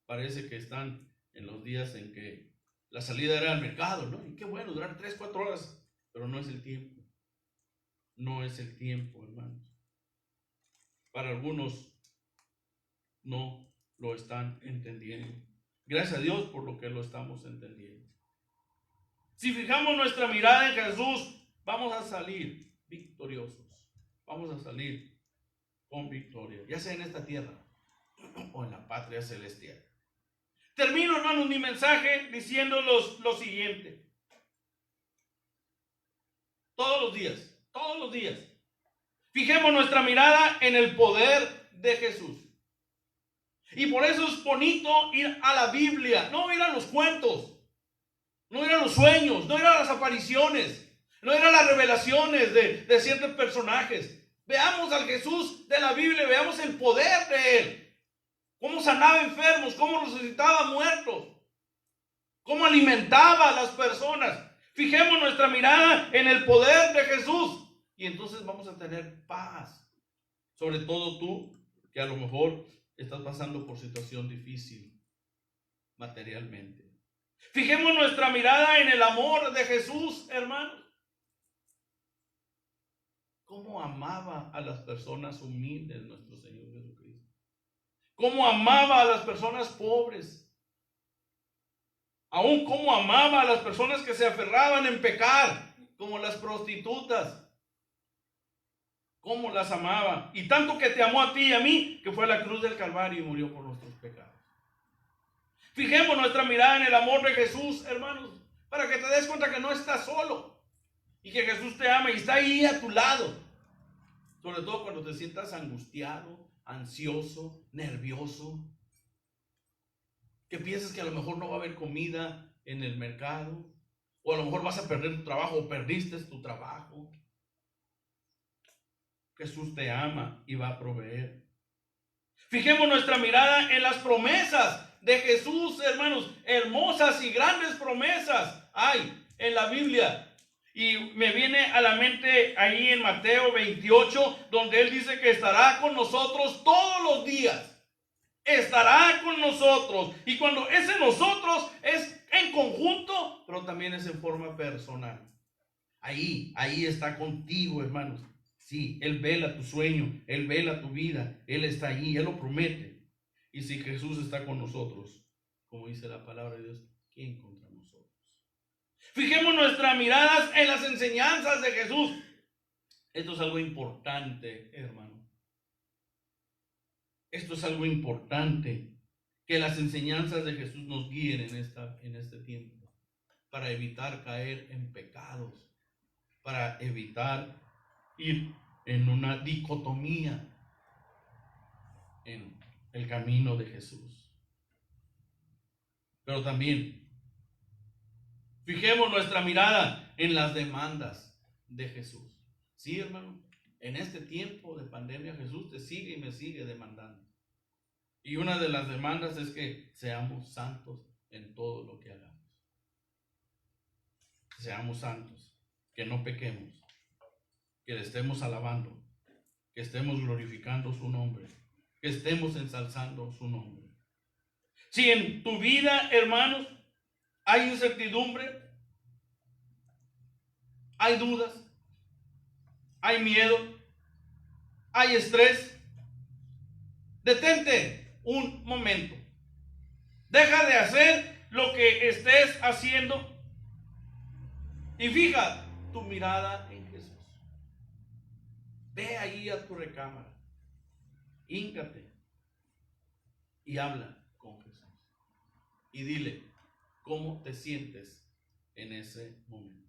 parece que están en los días en que la salida era al mercado, ¿no? Y qué bueno, durar 3, 4 horas, pero no es el tiempo. No es el tiempo, hermanos. Para algunos no lo están entendiendo. Gracias a Dios por lo que lo estamos entendiendo. Si fijamos nuestra mirada en Jesús, vamos a salir victoriosos. Vamos a salir con victoria, ya sea en esta tierra o en la patria celestial. Termino, hermanos, mi mensaje diciéndolos lo siguiente. Todos los días, fijemos nuestra mirada en el poder de Jesús. Y por eso es bonito ir a la Biblia, no ir a los cuentos, no ir a los sueños, no ir a las apariciones, no ir a las revelaciones de ciertos personajes. Veamos al Jesús de la Biblia, veamos el poder de Él. Cómo sanaba enfermos, cómo resucitaba muertos, cómo alimentaba a las personas. Fijemos nuestra mirada en el poder de Jesús y entonces vamos a tener paz. Sobre todo tú, que a lo mejor estás pasando por situación difícil materialmente. Fijemos nuestra mirada en el amor de Jesús, hermanos. Cómo amaba a las personas humildes nuestro Señor Jesucristo. Cómo amaba a las personas pobres. Aún cómo amaba a las personas que se aferraban en pecar, como las prostitutas. Cómo las amaba. Y tanto que te amó a ti y a mí, que fue a la cruz del Calvario y murió por nuestros pecados. Fijemos nuestra mirada en el amor de Jesús, hermanos, para que te des cuenta que no estás solo. Y que Jesús te ama y está ahí a tu lado. Sobre todo cuando te sientas angustiado, ansioso, nervioso. Que piensas que a lo mejor no va a haber comida en el mercado. O a lo mejor vas a perder tu trabajo o perdiste tu trabajo. Jesús te ama y va a proveer. Fijemos nuestra mirada en las promesas de Jesús, hermanos. Hermosas y grandes promesas hay en la Biblia. Y me viene a la mente ahí en Mateo 28, donde Él dice que estará con nosotros todos los días. Estará con nosotros. Y cuando ese nosotros es en conjunto, pero también es en forma personal. Ahí está contigo, hermanos. Sí, Él vela tu sueño, Él vela tu vida, Él está ahí, Él lo promete. Y si Jesús está con nosotros, como dice la palabra de Dios, ¿quién contra nosotros? Fijemos nuestras miradas en las enseñanzas de Jesús. Esto es algo importante, hermano. Esto es algo importante, que las enseñanzas de Jesús nos guíen en este tiempo, para evitar caer en pecados, para evitar ir en una dicotomía en el camino de Jesús. Pero también fijemos nuestra mirada en las demandas de Jesús. Sí, hermano, en este tiempo de pandemia Jesús te sigue y me sigue demandando. Y una de las demandas es que seamos santos en todo lo que hagamos. Seamos santos, que no pequemos, que le estemos alabando, que estemos glorificando su nombre, que estemos ensalzando su nombre. Si en tu vida, hermanos, hay incertidumbre, hay dudas, hay miedo, hay estrés, detente un momento. Deja de hacer lo que estés haciendo y fija tu mirada en Jesús. Ve ahí a tu recámara, híncate y habla con Jesús. Y dile cómo te sientes en ese momento.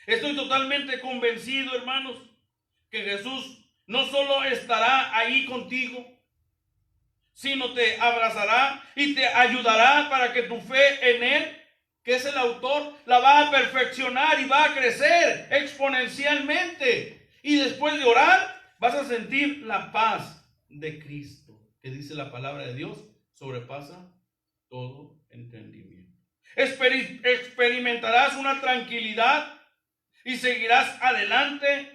Estoy totalmente convencido, hermanos, que Jesús no solo estará ahí contigo, sino te abrazará y te ayudará para que tu fe en Él, que es el autor, la va a perfeccionar y va a crecer exponencialmente. Y después de orar, vas a sentir la paz de Cristo, que dice la palabra de Dios, sobrepasa todo entendimiento. Experimentarás una tranquilidad y seguirás adelante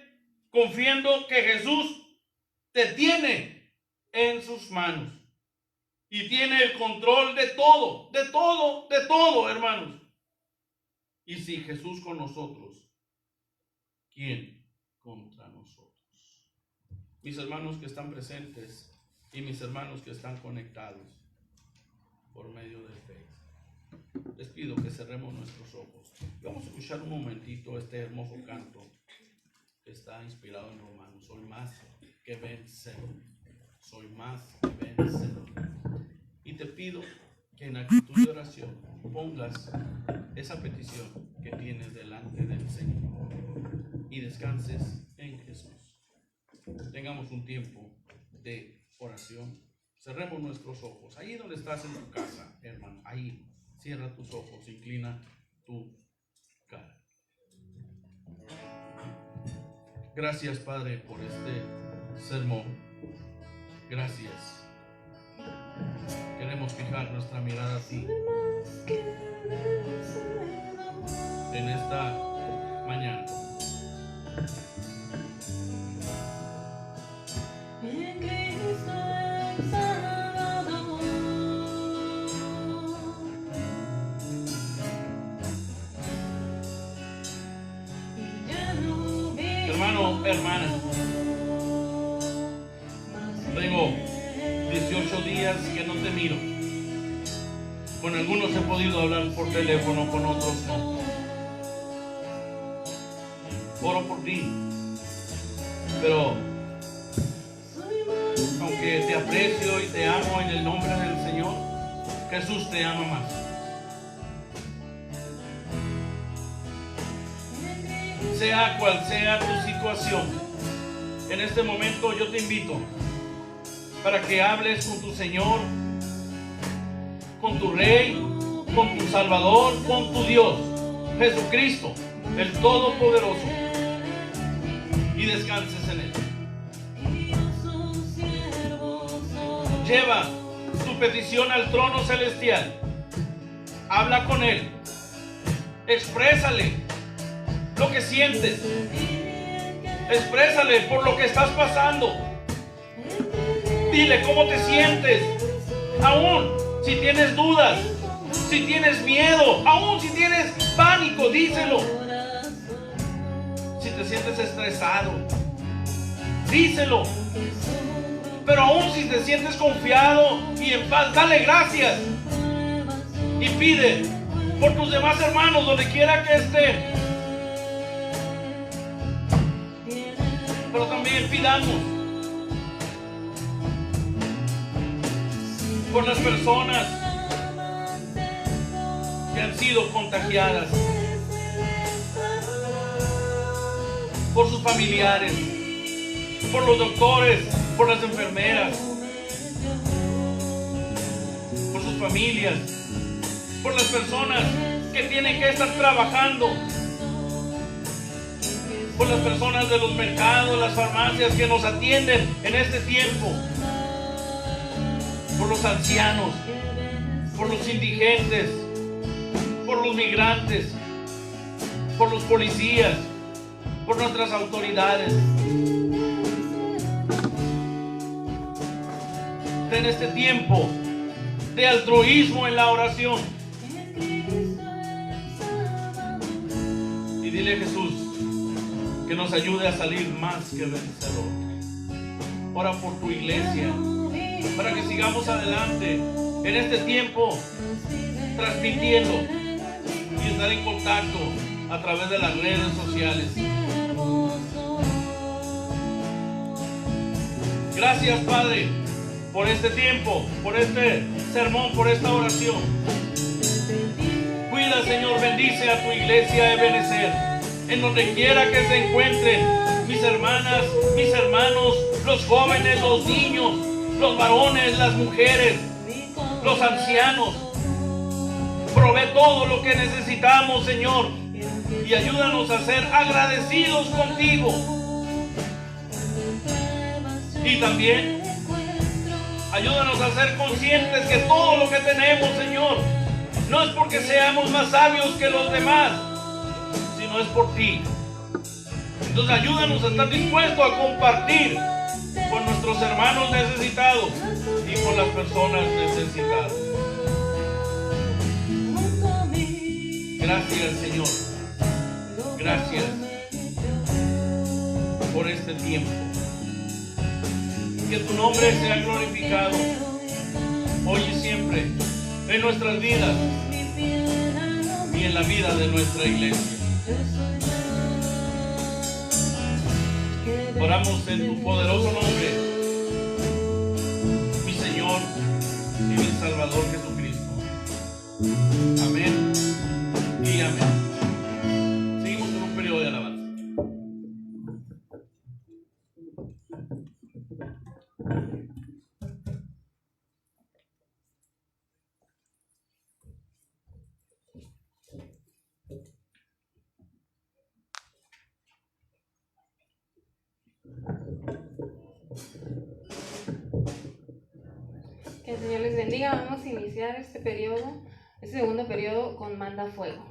confiando que Jesús te tiene en sus manos y tiene el control de todo, hermanos. Y si Jesús con nosotros, ¿quién contra nosotros? Mis hermanos que están presentes y mis hermanos que están conectados por medio del Facebook, les pido que cerremos nuestros ojos. Vamos a escuchar un momentito este hermoso canto que está inspirado en Romanos. Soy más que vencedor. Soy más que vencedor. Y te pido que en actitud de oración pongas esa petición que tienes delante del Señor y descanses en Jesús. Tengamos un tiempo de oración. Cerremos nuestros ojos. Ahí donde estás en tu casa, hermano, ahí cierra tus ojos, inclina tu cara. Gracias, Padre, por este sermón. Gracias. Queremos fijar nuestra mirada a ti en esta mañana. En Cristo el Salvador. Y ya no vivo, Hermano, hermana, tengo 18 días que no te miro. Con algunos he podido hablar por teléfono, con otros no. Oro por ti, pero aunque te aprecio y te amo en el nombre del Señor, Jesús te ama más. Sea cual sea tu situación, en este momento yo te invito para que hables con tu Señor, con tu Rey, con tu Salvador, con tu Dios, Jesucristo, el Todopoderoso, y descanses en Él. Lleva tu petición al trono celestial. Habla con Él. Exprésale lo que sientes. Exprésale por lo que estás pasando. Dile cómo te sientes. Aún si tienes dudas, si tienes miedo, aún si tienes pánico, díselo. te sientes estresado, díselo. Pero aún si te sientes confiado y en paz, dale gracias. Y pide por tus demás hermanos donde quiera que estén. Pero también pidamos por las personas que han sido contagiadas, por sus familiares, por los doctores, por las enfermeras, por sus familias, por las personas que tienen que estar trabajando, por las personas de los mercados, las farmacias que nos atienden en este tiempo, por los ancianos, por los indigentes, por los migrantes, por los policías, por nuestras autoridades. En este tiempo de altruismo en la oración. Y dile a Jesús que nos ayude a salir más que vencedor. Ora por tu iglesia para que sigamos adelante en este tiempo, transmitiendo y estar en contacto a través de las redes sociales. Gracias, Padre, por este tiempo, por este sermón, por esta oración. Cuida, Señor, bendice a tu iglesia Ebenezer, en donde quiera que se encuentren mis hermanas, mis hermanos, los jóvenes, los niños, los varones, las mujeres, los ancianos. Provee todo lo que necesitamos, Señor, y ayúdanos a ser agradecidos contigo. Y también ayúdanos a ser conscientes que todo lo que tenemos, Señor, no es porque seamos más sabios que los demás, sino es por ti. Entonces ayúdanos a estar dispuestos a compartir con nuestros hermanos necesitados y con las personas necesitadas. Gracias, Señor. Gracias por este tiempo. Que tu nombre sea glorificado hoy y siempre en nuestras vidas y en la vida de nuestra iglesia. Oramos en tu poderoso nombre, mi Señor y mi Salvador Jesucristo. Amén y amén. Seguimos en un periodo de alabanza. Que el Señor les bendiga. Vamos a iniciar este periodo, este segundo periodo con Manda Fuego.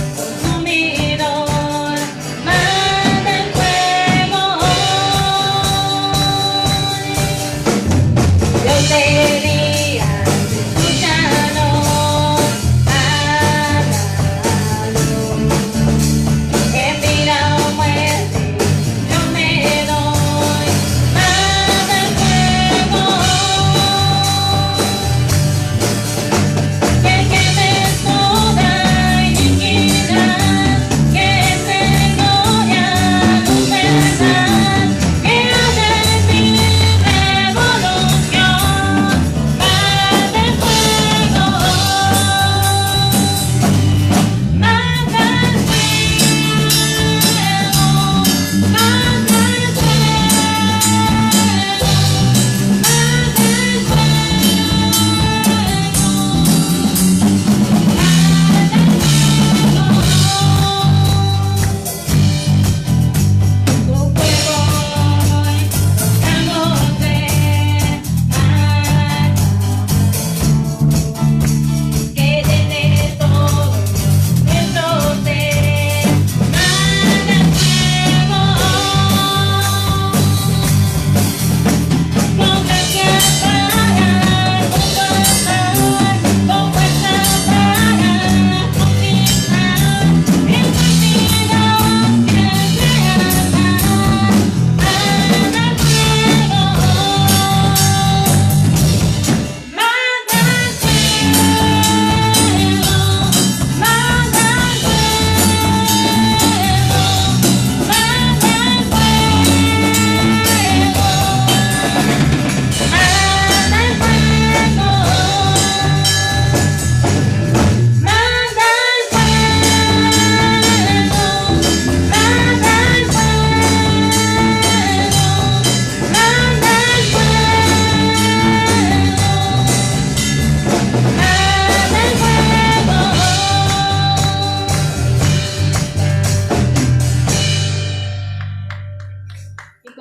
Consumidor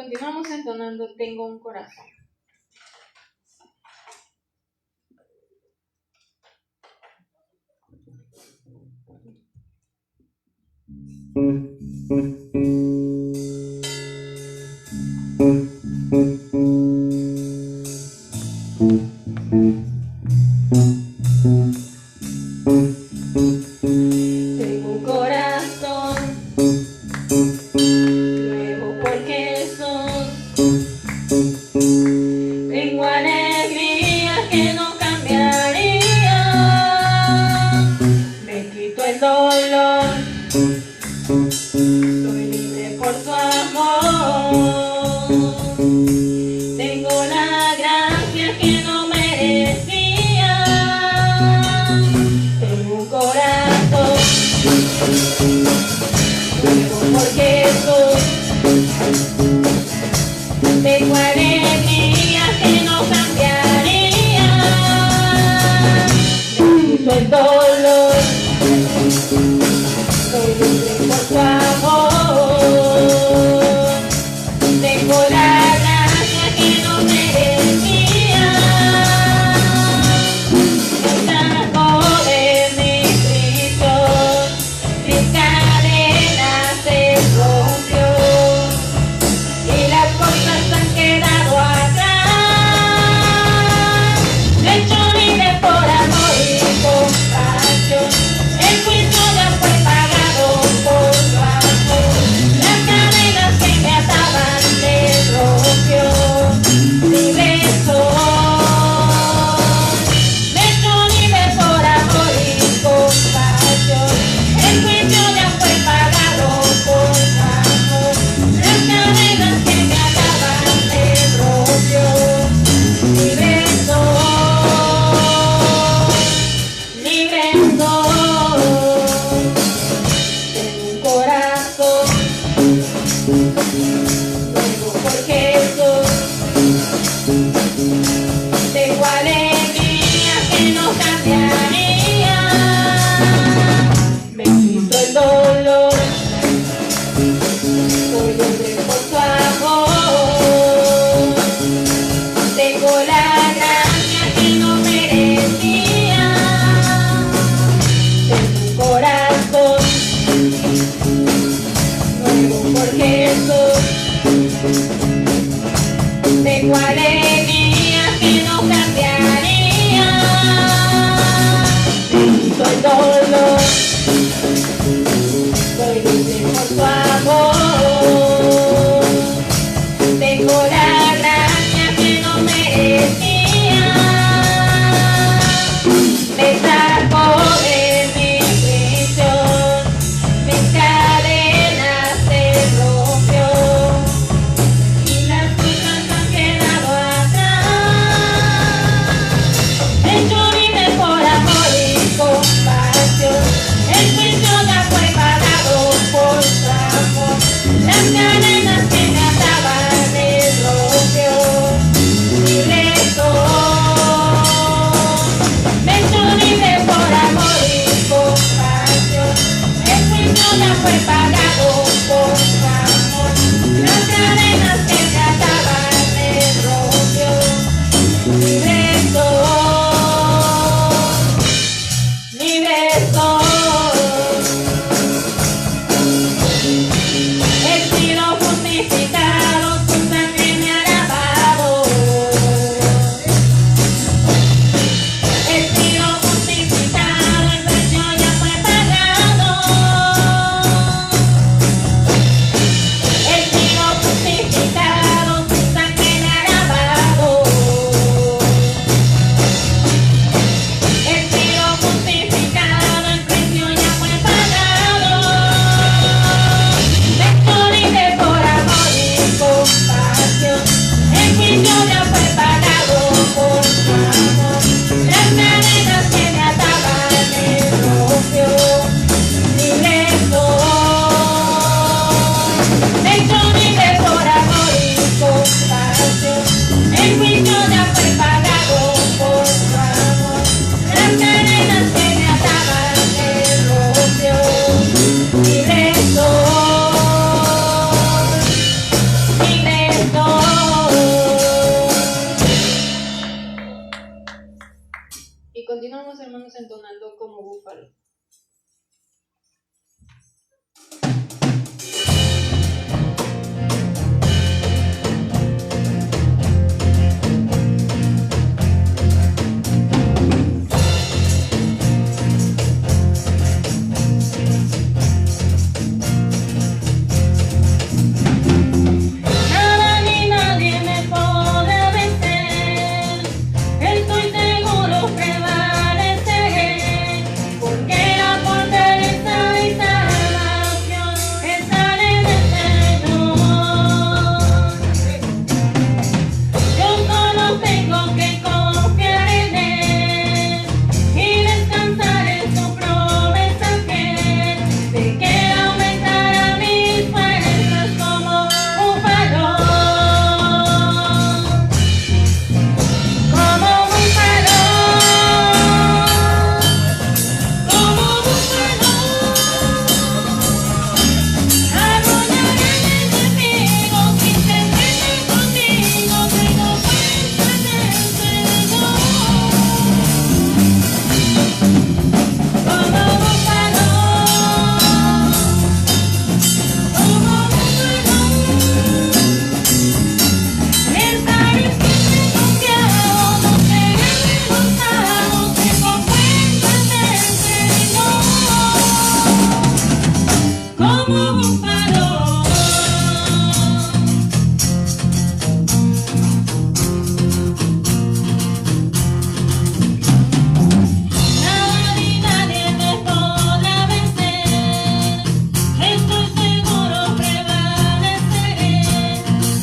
continuamos entonando Tengo un corazón. Tengo un corazón nuevo porque soy. Tengo alegría que no cambiaría. Me quito el dolor. Soy libre por su amor. Tengo la gracia que no merecía. Tengo un corazón nuevo porque soy. Tengo alegría que no cambiaría. Me quito el dolor. Soy libre por su amor. Tengo la gracia que no merecía. Me sacó de mi prisión. Mis cadenas se rompió. Y las cosas han quedado atrás. Me hecho libre por amor y compasión. El juicio ya fue pagado por su amor. Las cadenas que me ataban se rompió. Libre soy. Me hecho libre por amor y compasión. El juicio ya fue pagado por su amor. Las cadenas que me ataban se rompió. Libre soy. Libre soy. Tengo un corazón nuevo porque soy. Tengo alegría que no cambiaría. Me quito el dolor. Soy libre por su amor. Tengo la gracia que no merecía. Tengo un corazón nuevo porque soy. Tengo alegría que no cambiaría. Me quito el dolor. Soy libre por su amor. Tengo la gracia que no merecía. Me sacó de mi prisión. Mis cadenas se rompió. Y las cosas han quedado como búfalo. Nada ni nadie me podrá vencer, estoy seguro prevaleceré, porque la fortaleza y salvación están en el Señor. Yo solo tengo que confiar en Él y descansar en su promesa fiel, de que aumentará mis fuerzas como búfalo, como búfalo, como búfalo. Arrollaré al enemigo si se mete conmigo, tengo fuerza en el Señor. Como búfalo, como búfalo, estaré siempre confiado, no seré avergonzado, tengo fuerza en el Señor. Como búfalo. Nada ni nadie me podrá vencer, estoy seguro prevaleceré,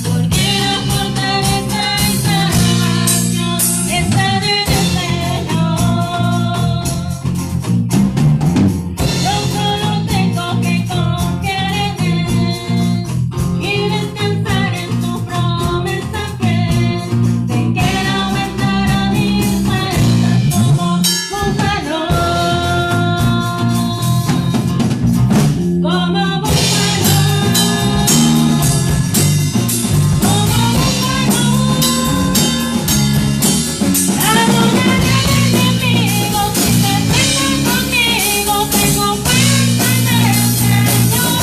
porque la fortaleza y salvación están en el Señor. Yo solo tengo que confiar en Él y descansar en su promesa fiel, de que Él aumentará mis fuerzas como búfalo, como búfalo, como búfalo. Arrollaré al enemigo si se mete conmigo, tengo fuerza en el Señor.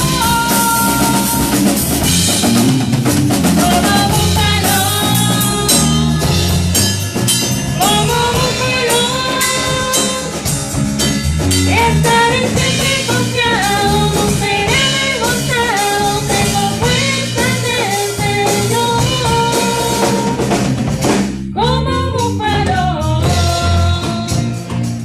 Como búfalo, como búfalo, estaré siempre confiado, no seré avergonzado, tengo fuerza en el Señor. Como búfalo. Como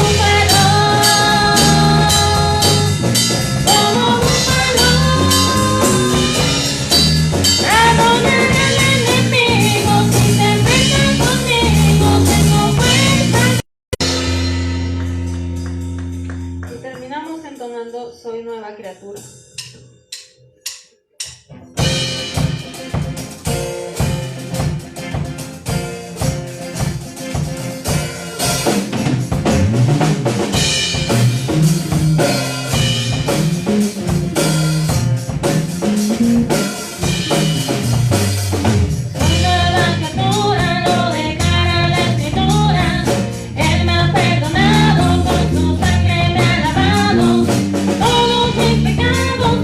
búfalo, como búfalo, arrollaré al enemigo si se mete conmigo, tengo fuerza. Y terminamos entonando Soy nueva criatura. Soy nueva criatura, lo declara la Escritura. Él me ha perdonado, con su sangre me ha lavado. Todos mis pecados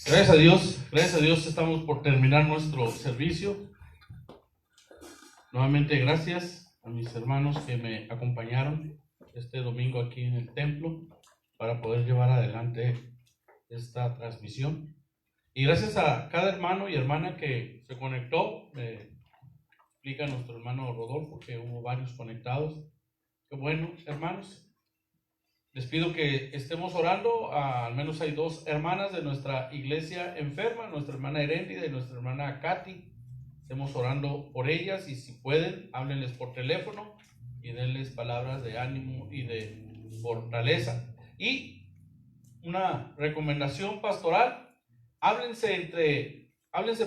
Gracias a Dios estamos por terminar nuestro servicio. Nuevamente gracias a mis hermanos que me acompañaron este domingo aquí en el templo para poder llevar adelante esta transmisión. Y gracias a cada hermano y hermana que se conectó. Me explica nuestro hermano Rodolfo que hubo varios conectados. Qué bueno, hermanos. Les pido que estemos orando. Al menos hay 2 hermanas de nuestra iglesia enferma, nuestra hermana Heréndida y nuestra hermana Katy. Estemos orando por ellas y si pueden, háblenles por teléfono y denles palabras de ánimo y de fortaleza. Y una recomendación pastoral: háblense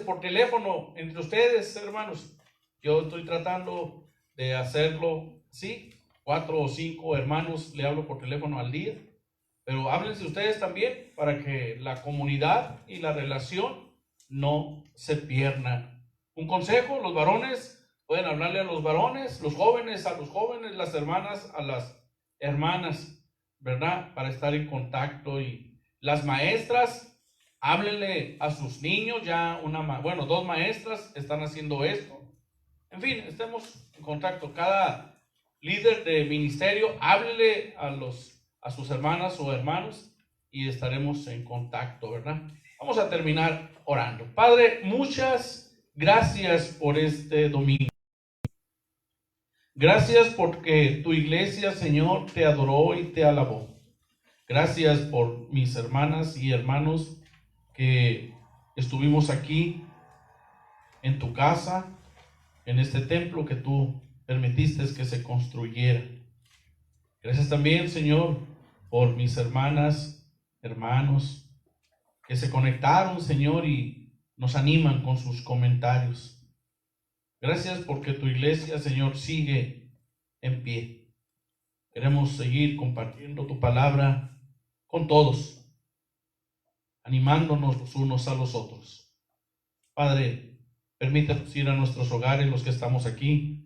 por teléfono entre ustedes, hermanos. Yo estoy tratando de hacerlo, sí. 4 o 5 hermanos le hablo por teléfono al día, pero háblense ustedes también para que la comunidad y la relación no se pierda. Un consejo: los varones pueden hablarle a los varones, los jóvenes a los jóvenes, las hermanas a las hermanas, ¿verdad? Para estar en contacto. Y las maestras, háblenle a sus niños. Ya 2 maestras están haciendo esto. En fin, estemos en contacto. Cada líder de ministerio, háblele a sus hermanas o hermanos y estaremos en contacto, ¿verdad? Vamos a terminar orando. Padre, muchas gracias por este domingo. Gracias porque tu iglesia, Señor, te adoró y te alabó. Gracias por mis hermanas y hermanos que estuvimos aquí en tu casa, en este templo que tú permitiste que se construyera. Gracias también, Señor, por mis hermanas, hermanos que se conectaron, Señor, y nos animan con sus comentarios. Gracias porque tu iglesia, Señor, sigue en pie. Queremos seguir compartiendo tu palabra con todos, animándonos los unos a los otros. Padre, permítanos ir a nuestros hogares, los que estamos aquí,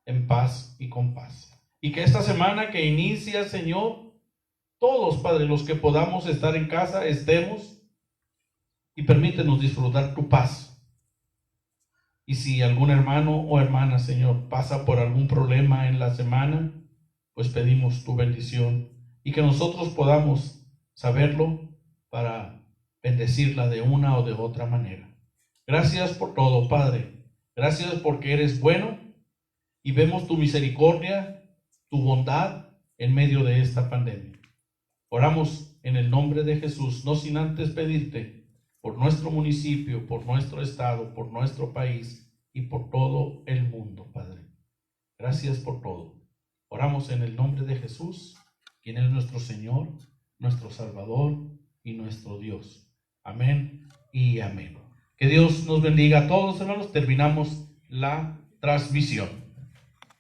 en paz y con paz. Y que esta semana que inicia, Señor, todos, Padre, los que podamos estar en casa, estemos y permítenos disfrutar tu paz. Y si algún hermano o hermana, Señor, pasa por algún problema en la semana, pues pedimos tu bendición y que nosotros podamos saberlo para bendecirla de una o de otra manera. Gracias por todo, Padre. Gracias porque eres bueno. Y vemos tu misericordia, tu bondad en medio de esta pandemia. Oramos en el nombre de Jesús, no sin antes pedirte por nuestro municipio, por nuestro estado, por nuestro país y por todo el mundo, Padre. Gracias por todo. Oramos en el nombre de Jesús, quien es nuestro Señor, nuestro Salvador y nuestro Dios. Amén y amén. Que Dios nos bendiga a todos, hermanos. Terminamos la transmisión.